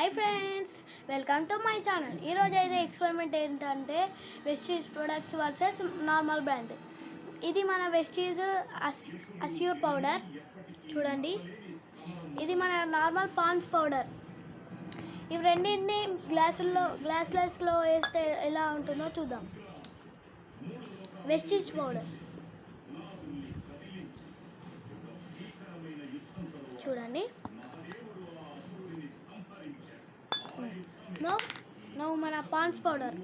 Hi friends, welcome to my channel. ఈరోజు అయితే experiment ఏంటంటే Vestige products versus normal brand. ఇది మన వెస్టీజ్ అస్యూర్ పౌడర్ చూడండి, ఇది మన నార్మల్ పాండ్స్ పౌడర్. ఇవి రెండింటిని గ్లాస్లెస్లో వేస్తే ఎలా ఉంటుందో చూద్దాం. వెస్టీజ్ పౌడర్ చూడండి. నో మన పాండ్స్ పౌడర్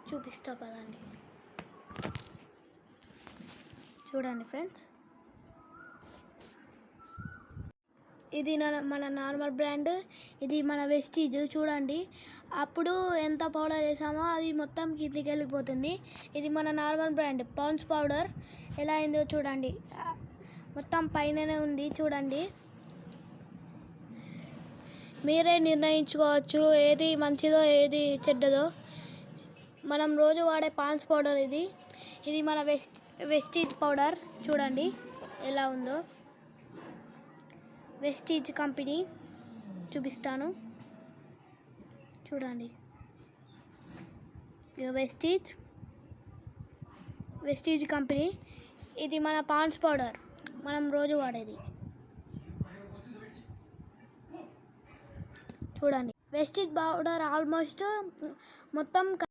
చూపిస్తా పదండి. చూడండి ఫ్రెండ్స్, ఇది మన నార్మల్ బ్రాండ్, ఇది మన వెస్టీజ్. చూడండి, అప్పుడు ఎంత పౌడర్ వేసామో అది మొత్తం కిందికి వెళ్ళిపోతుంది. ఇది మన నార్మల్ బ్రాండ్ పాండ్స్ పౌడర్. ఎలా అయిందో చూడండి, మొత్తం పైననే ఉంది. చూడండి, మీరే నిర్ణయించుకోవచ్చు ఏది మంచిదో ఏది చెడ్డదో. మనం రోజు వాడే పాండ్స్ పౌడర్ ఇది మన వెస్టీజ్ పౌడర్. చూడండి ఎలా ఉందో. వెస్టీజ్ కంపెనీ చూపిస్తాను, చూడండి. వెస్టీజ్ కంపెనీ, ఇది మన పాండ్స్ పౌడర్, మనం రోజు వాడేది. చూడండి, వెస్టీజ్ పౌడర్ ఆల్మోస్ట్ మొత్తం